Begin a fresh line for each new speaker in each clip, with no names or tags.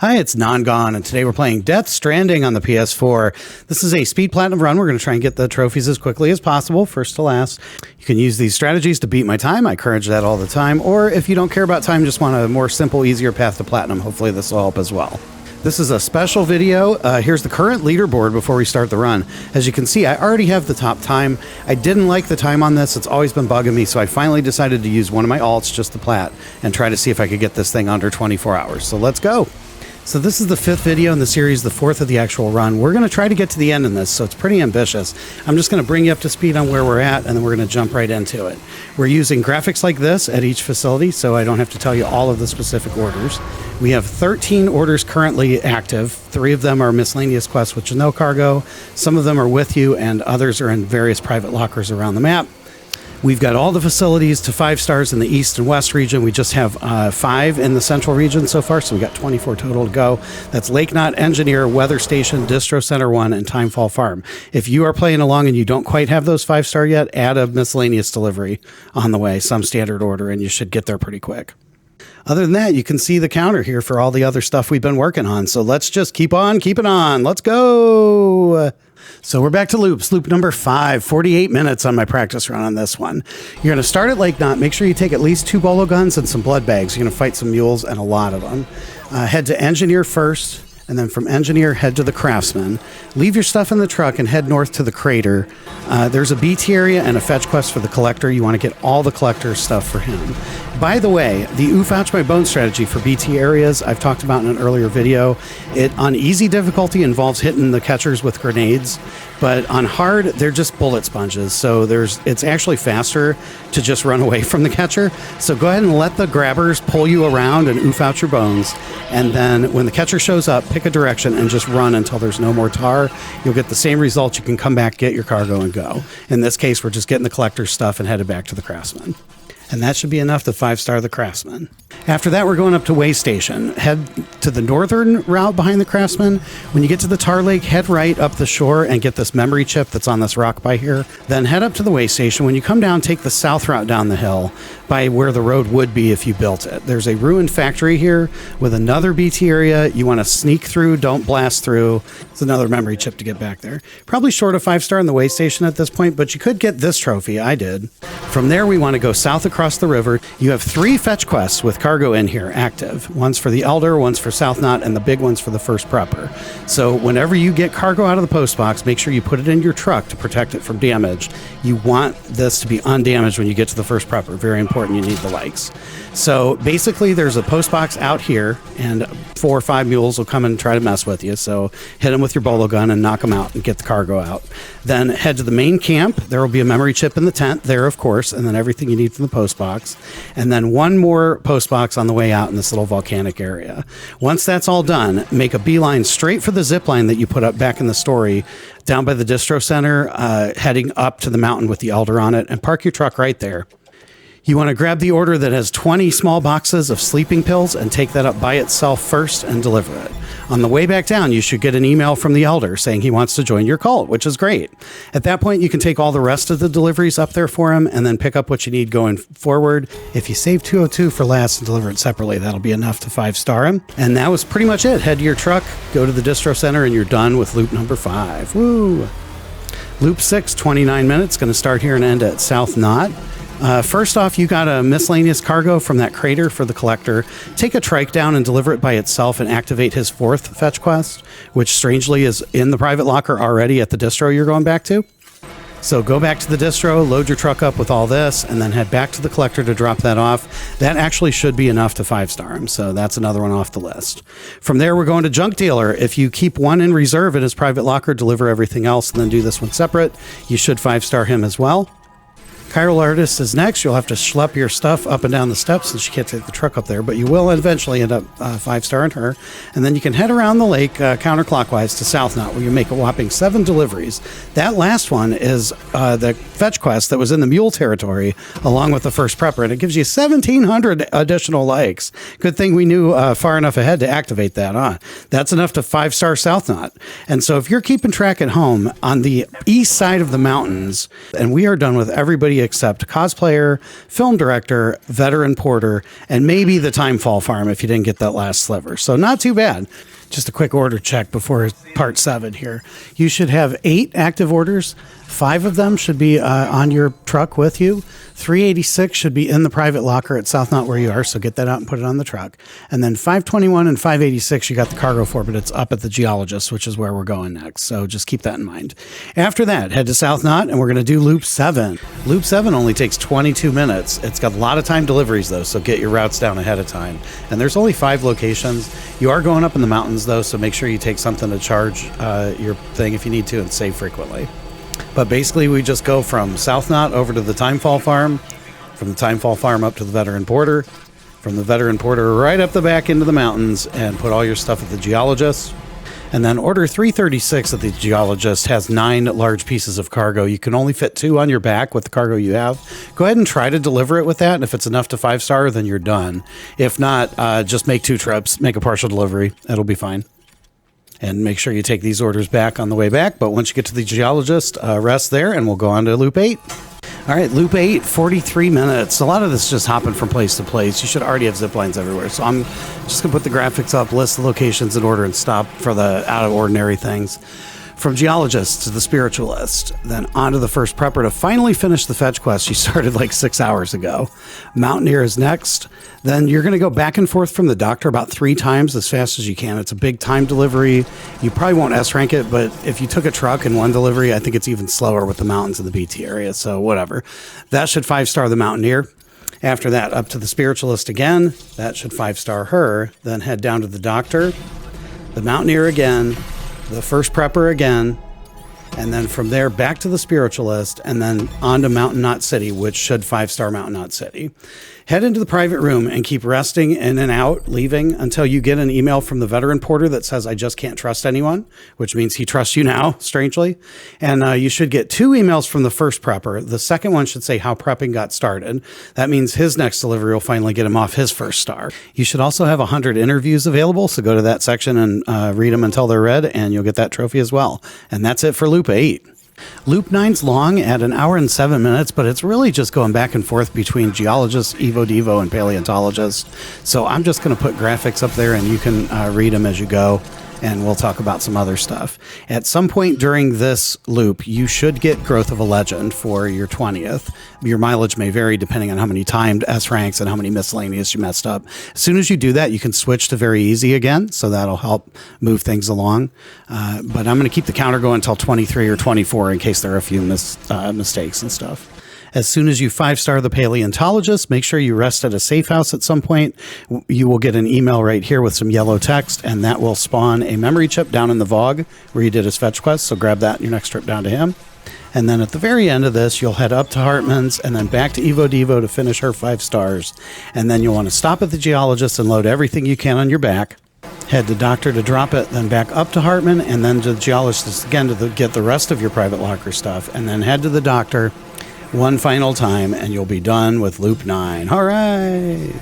Hi, it's Non-Gone, and today we're playing Death Stranding on the PS4. This is a speed platinum run. We're going to try and get the trophies as quickly as possible, first to last. You can use these strategies to beat my time. I encourage that all the time. Or if you don't care about time, just want a more simple, easier path to platinum, hopefully this will help as well. This is a special video. Here's the current leaderboard before we start the run. As you can see, I already have the top time. I didn't like the time on this. It's always been bugging me, so I finally decided to use one of my alts, just the Plat, and try to see if I could get this thing under 24 hours. So let's go. So this is the 5th video in the series, the 4th of the actual run. We're going to try to get to the end in this, so it's pretty ambitious. I'm just going to bring you up to speed on where we're at, and then we're going to jump right into it. We're using graphics like this at each facility, so I don't have to tell you all of the specific orders. We have 13 orders currently active. 3 of them are miscellaneous quests, which is no cargo. Some of them are with you, and others are in various private lockers around the map. We've got all the facilities to 5 stars in the east and west region. We just have 5 in the central region so far, so we got 24 total to go. That's Lake Knot, Engineer, Weather Station, Distro Center 1, and Timefall Farm. If you are playing along and you don't quite have those 5-star yet, add a miscellaneous delivery on the way, some standard order, and you should get there pretty quick. Other than that, you can see the counter here for all the other stuff we've been working on. So let's just keep on keeping on. Let's go. So we're back to loops. Loop number 5, 48 minutes on my practice run on this one. You're going to start at Lake Knot. Make sure you take at least 2 bolo guns and some blood bags. You're going to fight some mules and a lot of them. Head to Engineer first, and then from Engineer, head to the Craftsman. Leave your stuff in the truck and head north to the Crater. There's a BT area and a fetch quest for the Collector. You want to get all the Collector's stuff for him. By the way, the Oof Ouch My Bone strategy for BT areas, I've talked about in an earlier video. It, on easy difficulty, involves hitting the catchers with grenades, but on hard, they're just bullet sponges. So it's actually faster to just run away from the catcher. So go ahead and let the grabbers pull you around and oof out your bones. And then when the catcher shows up, pick a direction and just run until there's no more tar. You'll get the same result. You can come back, get your cargo, and go. In this case, we're just getting the Collector's stuff and headed back to the Craftsman. And that should be enough to 5-star the Craftsman. After that, we're going up to Way Station. Head to the northern route behind the Craftsman. When you get to the Tar Lake, head right up the shore and get this memory chip that's on this rock by here. Then head up to the Way Station. When you come down, take the south route down the hill by where the road would be if you built it. There's a ruined factory here with another BT area. You want to sneak through, don't blast through. It's another memory chip to get back there. Probably short of 5-star in the Way Station at this point, but you could get this trophy. I did. From there, we want to go south across the river. You have 3 fetch quests with cargo in here active. One's for the Elder, one's for South Knot, and the big one's for the first prepper. So whenever you get cargo out of the post box, make sure you put it in your truck to protect it from damage. You want this to be undamaged when you get to the first prepper. Very important. You need the likes. So basically, there's a post box out here, and 4 or 5 mules will come and try to mess with you. So hit them with your bolo gun and knock them out and get the cargo out. Then head to the main camp. There will be a memory chip in the tent there, of course, and then everything you need from the post box. And then 1 more post box on the way out in this little volcanic area. Once that's all done, make a beeline straight for the zip line that you put up back in the story down by the Distro Center, heading up to the mountain with the Elder on it, and park your truck right there. You want to grab the order that has 20 small boxes of sleeping pills and take that up by itself first and deliver it. On the way back down, you should get an email from the Elder saying he wants to join your cult, which is great. At that point, you can take all the rest of the deliveries up there for him and then pick up what you need going forward. If you save 202 for last and deliver it separately, that'll be enough to 5-star him. And that was pretty much it. Head to your truck, go to the Distro Center, and you're done with loop number 5. Woo! Loop 6, 29 minutes, going to start here and end at South Knot. First off, you got a miscellaneous cargo from that crater for the Collector. Take a trike down and deliver it by itself and activate his 4th fetch quest, which strangely is in the private locker already at the distro you're going back to. So go back to the distro, load your truck up with all this, and then head back to the Collector to drop that off. That actually should be enough to 5-star him, so that's another one off the list. From there, we're going to Junk Dealer. If you keep 1 in reserve in his private locker, deliver everything else, and then do this one separate, you should 5-star him as well. Chiral Artist is next. You'll have to schlep your stuff up and down the steps since you can't take the truck up there, but you will eventually end up 5-starring her. And then you can head around the lake counterclockwise to South Knot, where you make a whopping 7 deliveries. That last one is the fetch quest that was in the Mule territory, along with the first prepper, and it gives you 1,700 additional likes. Good thing we knew far enough ahead to activate that on. That's enough to 5-star South Knot. And so if you're keeping track at home, on the east side of the mountains, and we are done with everybody accept cosplayer, film director, veteran porter, and maybe the Timefall farm if you didn't get that last sliver. So not too bad. Just a quick order check before part 7 here. You should have 8 active orders. 5 of them should be on your truck with you. 386 should be in the private locker at South Knot where you are, so get that out and put it on the truck. And then 521 and 586 you got the cargo for, but it's up at the geologist, which is where we're going next. So just keep that in mind. After that, head to South Knot, and we're going to do Loop 7. Loop 7 only takes 22 minutes. It's got a lot of time deliveries, though, so get your routes down ahead of time. And there's only 5 locations. You are going up in the mountains, though, so make sure you take something to charge your thing if you need to and save frequently. But basically, we just go from South Knot over to the Timefall farm, from the Timefall farm up to the veteran porter, from the veteran porter right up the back into the mountains, and put all your stuff at the geologist. And then order 336 at the geologist has 9 large pieces of cargo. You can only fit 2 on your back with the cargo you have. Go ahead and try to deliver it with that, and if it's enough to 5-star, then you're done. If not, just make 2 trips, make a partial delivery. It'll be fine. And make sure you take these orders back on the way back. But once you get to the geologist, rest there, and we'll go on to Loop 8. All right, Loop 8, 43 minutes. A lot of this is just hopping from place to place. You should already have zip lines everywhere. So I'm just going to put the graphics up, list the locations in order, and stop for the out-of-ordinary things. From geologist to the spiritualist, then on to the first prepper to finally finish the fetch quest you started like 6 hours ago. Mountaineer is next. Then you're going to go back and forth from the doctor about 3 times as fast as you can. It's a big time delivery. You probably won't S-rank it, but if you took a truck in one delivery, I think it's even slower with the mountains in the BT area, so whatever. That should 5-star the Mountaineer. After that, up to the spiritualist again. That should 5-star her. Then head down to the doctor, the Mountaineer again, the first prepper again, and then from there back to the spiritualist, and then on to Mountain Knot City, which should 5-star Mountain Knot City. Head into the private room and keep resting in and out, leaving until you get an email from the veteran porter that says, I just can't trust anyone, which means he trusts you now, strangely. And you should get 2 emails from the first prepper. The second one should say how prepping got started. That means his next delivery will finally get him off his first star. You should also have 100 interviews available, so go to that section and read them until they're read, and you'll get that trophy as well. And that's it for Loop 8. Loop 9's long at 1 hour and 7 minutes, but it's really just going back and forth between geologist, Evo Devo, and paleontologist. So I'm just going to put graphics up there, and you can read them as you go, and we'll talk about some other stuff. At some point during this loop, you should get Growth of a Legend for your 20th. Your mileage may vary depending on how many timed S ranks and how many miscellaneous you messed up. As soon as you do that, you can switch to very easy again, so that'll help move things along. But I'm going to keep the counter going until 23 or 24 in case there are a few mistakes and stuff. As soon as you 5-star the paleontologist, make sure you rest at a safe house at some point. You will get an email right here with some yellow text, and that will spawn a memory chip down in the VOG where you did his fetch quest. So grab that your next trip down to him. And then at the very end of this, you'll head up to Hartman's and then back to Evo Devo to finish her 5 stars. And then you'll want to stop at the geologist and load everything you can on your back. Head to doctor to drop it, then back up to Hartman, and then to the geologist again to get the rest of your private locker stuff. And then head to the doctor one final time, and you'll be done with Loop 9. All right.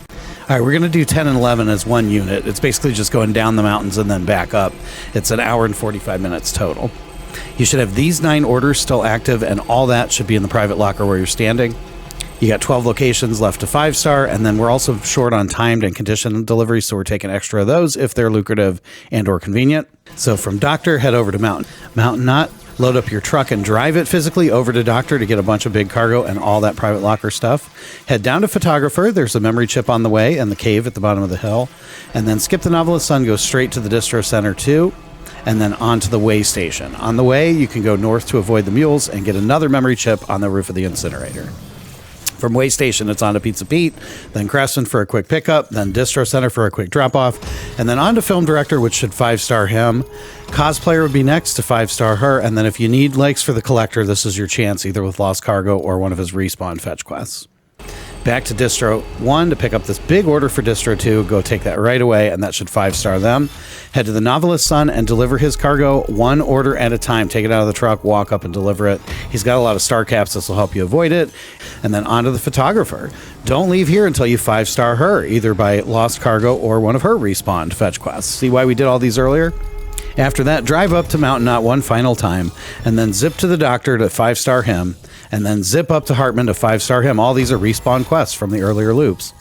All right, we're going to do 10 and 11 as one unit. It's basically just going down the mountains and then back up. It's 1 hour and 45 minutes total. You should have these 9 orders still active, and all that should be in the private locker where you're standing. You got 12 locations left to 5-star, and then we're also short on timed and conditioned deliveries, so we're taking extra of those if they're lucrative and or convenient. So from Doctor, head over to Mountain Knot. Load up your truck and drive it physically over to Doctor to get a bunch of big cargo and all that private locker stuff. Head down to Photographer. There's a memory chip on the way and the cave at the bottom of the hill. And then skip the Novelist Sun, go straight to the Distro Center 2, and then on to the way station. On the way, you can go north to avoid the mules and get another memory chip on the roof of the incinerator. From Way Station, it's on to Pizza Pete, then Craftsman for a quick pickup, then Distro Center for a quick drop-off, and then on to Film Director, which should 5-star him. Cosplayer would be next to 5-star her, and then if you need likes for the Collector, this is your chance, either with Lost Cargo or one of his respawn fetch quests. Back to Distro 1 to pick up this big order for Distro 2. Go take that right away, and that should 5-star them. Head to the Novelist Sun and deliver his cargo 1 order at a time. Take it out of the truck, walk up and deliver it. He's got a lot of star caps. This will help you avoid it. And then on to the Photographer. Don't leave here until you 5-star her, either by Lost Cargo or one of her respawned fetch quests. See why we did all these earlier? After that, drive up to Mountain Knot one final time, and then zip to the Doctor to 5-star him. and then zip up to Hartman to 5-star him. All these are respawn quests from the earlier loops.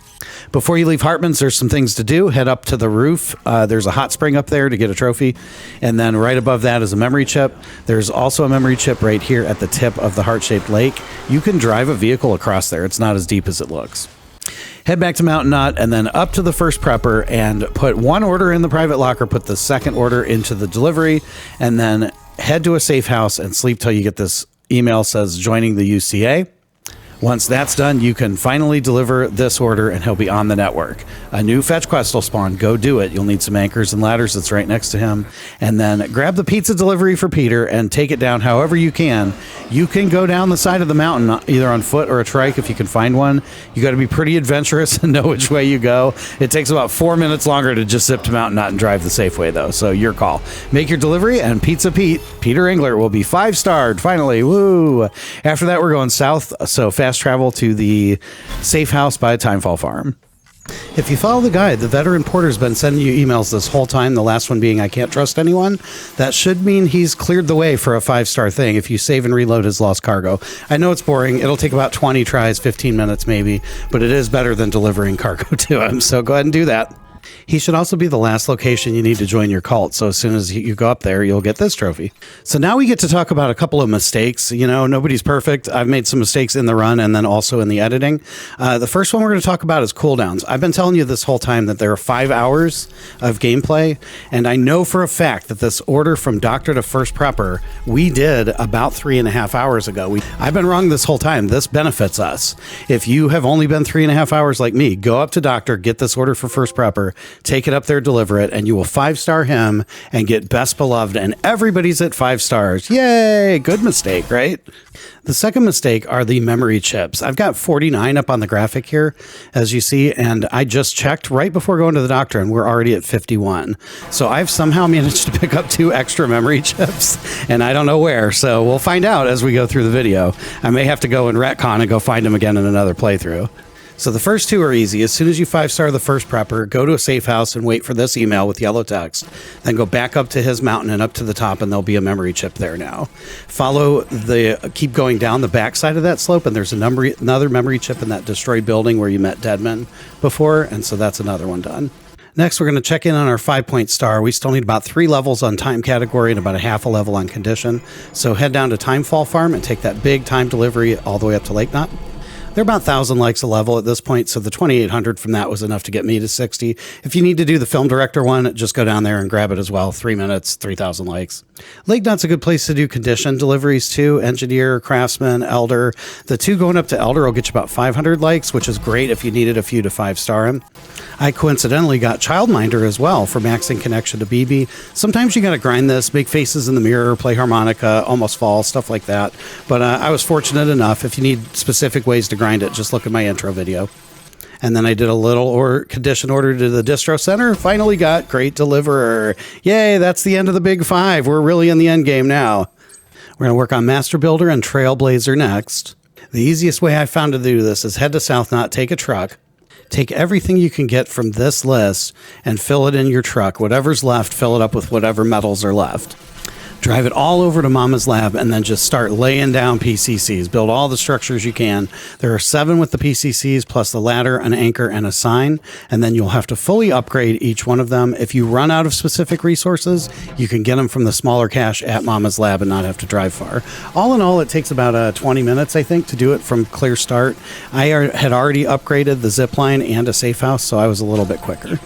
Before you leave Hartman's, there's some things to do. Head up to the roof. There's a hot spring up there to get a trophy. And then right above that is a memory chip. There's also a memory chip right here at the tip of the heart-shaped lake. You can drive a vehicle across there. It's not as deep as it looks. Head back to Mountain Knot and then up to the first prepper and put one order in the private locker, put the second order into the delivery, and then head to a safe house and sleep till you get this email says joining the UCA. Once that's done, you can finally deliver this order and he'll be on the network. A new fetch quest will spawn. Go do it. You'll need some anchors and ladders that's right next to him. And then grab the pizza delivery for Peter and take it down however you can. You can go down the side of the mountain, either on foot or a trike if you can find one. You got to be pretty adventurous and know which way you go. It takes about 4 minutes longer to just zip to Mountain Knot and drive the safe way, though. So your call. Make your delivery and Pizza Peter Engler, will be 5-starred. Finally, woo! After that, we're going south, so fast travel to the safe house by Timefall Farm. If you follow the guide, the veteran porter's been sending you emails this whole time, the last one being I can't trust anyone. That should mean he's cleared the way for a 5-star thing if you save and reload his lost cargo. I know it's boring. It'll take about 20 tries, 15 minutes maybe, but it is better than delivering cargo to him, so go ahead and do that. He should also be the last location you need to join your cult, so as soon as you go up there, you'll get this trophy. So now we get to talk about a couple of mistakes. You know, nobody's perfect. I've made some mistakes in the run and then also in the editing. The first one we're going to talk about is cooldowns. I've been telling you this whole time that there are 5 hours of gameplay, and I know for a fact that this order from Doctor to First Prepper, we did about 3.5 hours ago. I've been wrong this whole time. This benefits us. If you have only been 3.5 hours like me, go up to Doctor, get this order for First Prepper, take it up there, deliver it, and you will 5-star him and get Best Beloved, and everybody's at 5 stars. Yay! Good mistake, right? The second mistake are the memory chips. I've got 49 up on the graphic here, as you see, and I just checked right before going to the doctor, and we're already at 51. So I've somehow managed to pick up 2 extra memory chips, and I don't know where, so we'll find out as we go through the video. I may have to go and retcon and go find them again in another playthrough. So the first 2 are easy. As soon as you 5-star the first prepper, go to a safe house and wait for this email with yellow text. Then go back up to his mountain and up to the top, and there'll be a memory chip there now. Keep going down the backside of that slope, and there's another memory chip in that destroyed building where you met Deadman before, and so that's another one done. Next, we're going to check in on our 5-point star. We still need about 3 levels on time category and about a half a level on condition. So head down to Timefall Farm and take that big time delivery all the way up to Lake Knot. They're about 1,000 likes a level at this point, so the 2,800 from that was enough to get me to 60. If you need to do the film director one, just go down there and grab it as well. 3 minutes, 3,000 likes. Lake Knot's a good place to do condition deliveries too. Engineer, Craftsman, Elder. The 2 going up to Elder will get you about 500 likes, which is great if you needed a few to 5-star him. I coincidentally got Childminder as well for maxing connection to BB. Sometimes you got to grind this, make faces in the mirror, play harmonica, almost fall, stuff like that. But I was fortunate enough. If you need specific ways to grind it, just look at my intro video. And then I did a little condition order to the Distro Center. Finally got Great Deliverer. Yay, that's the end of the big 5. We're really in the end game now. We're going to work on Master Builder and Trailblazer next. The easiest way I found to do this is head to South Knot, take a truck, take everything you can get from this list and fill it in your truck. Whatever's left, fill it up with whatever metals are left. Drive it all over to Mama's lab and then just start laying down PCCs. Build all the structures you can. There are 7 with the PCCs plus the ladder, an anchor, and a sign. And then you'll have to fully upgrade each one of them. If you run out of specific resources, you can get them from the smaller cache at Mama's lab and not have to drive far. All in all, it takes about 20 minutes, I think, to do it from clear start. I had already upgraded the zip line and a safe house, so I was a little bit quicker.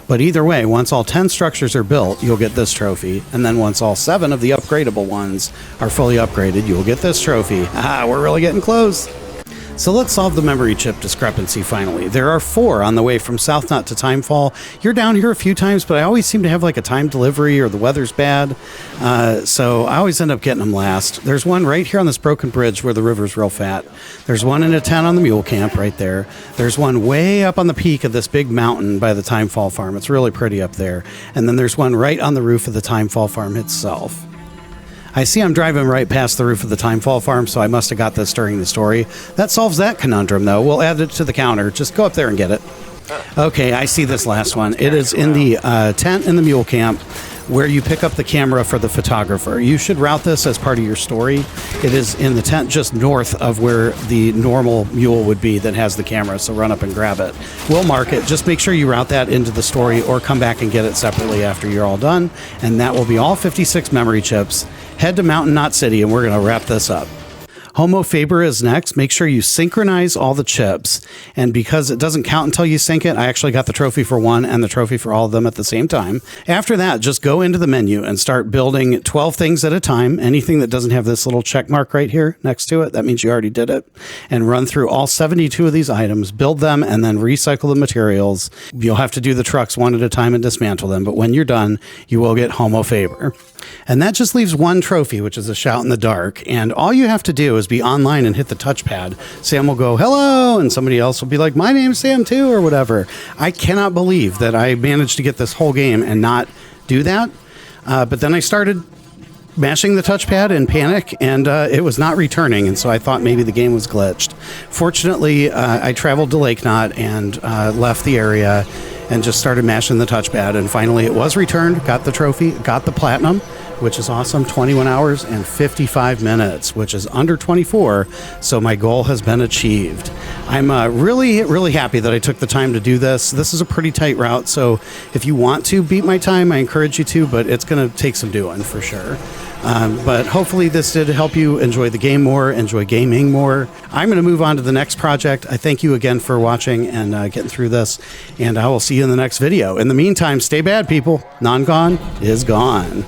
But either way, once all 10 structures are built, you'll get this trophy. And then once all 7 of the upgradable ones are fully upgraded, you'll get this trophy. We're really getting close. So let's solve the memory chip discrepancy finally. There are 4 on the way from South Knot to Timefall. You're down here a few times, but I always seem to have like a time delivery or the weather's bad. So I always end up getting them last. There's one right here on this broken bridge where the river's real fat. There's one in a tent on the Mule camp right there. There's one way up on the peak of this big mountain by the Timefall Farm. It's really pretty up there. And then there's one right on the roof of the Timefall Farm itself. I see I'm driving right past the roof of the Timefall Farm, so I must have got this during the story. That solves that conundrum, though. We'll add it to the counter. Just go up there and get it. Okay, I see this last one. It is in the tent in the Mule camp. where you pick up the camera for the photographer. You should route this as part of your story. It is in the tent just north of where the normal mule would be that has the camera, so run up and grab it. We'll mark it. Just make sure you route that into the story or come back and get it separately after you're all done, and that will be all 56 memory chips. Head to Mountain Knot City, and we're going to wrap this up. Homo Faber is next. Make sure you synchronize all the chips. And because it doesn't count until you sync it, I actually got the trophy for one and the trophy for all of them at the same time. After that, just go into the menu and start building 12 things at a time. Anything that doesn't have this little check mark right here next to it, that means you already did it. And run through all 72 of these items, build them, and then recycle the materials. You'll have to do the trucks one at a time and dismantle them. But when you're done, you will get Homo Faber. And that just leaves one trophy, which is a shout in the dark. And all you have to do is be online and hit the touchpad. Sam will go, hello, and somebody else will be like, my name's Sam too, or whatever. I cannot believe that I managed to get this whole game and not do that. But then I started mashing the touchpad in panic, and it was not returning, and so I thought maybe the game was glitched. Fortunately, I traveled to Lake Knot and left the area and just started mashing the touchpad, and finally it was returned, got the trophy, got the platinum, which is awesome, 21 hours and 55 minutes, which is under 24, so my goal has been achieved. I'm really, really happy that I took the time to do this. This is a pretty tight route, so if you want to beat my time, I encourage you to, but it's going to take some doing for sure. But hopefully this did help you enjoy the game more, enjoy gaming more. I'm going to move on to the next project. I thank you again for watching and getting through this, and I will see you in the next video. In the meantime, stay bad, people. Non-gone is gone.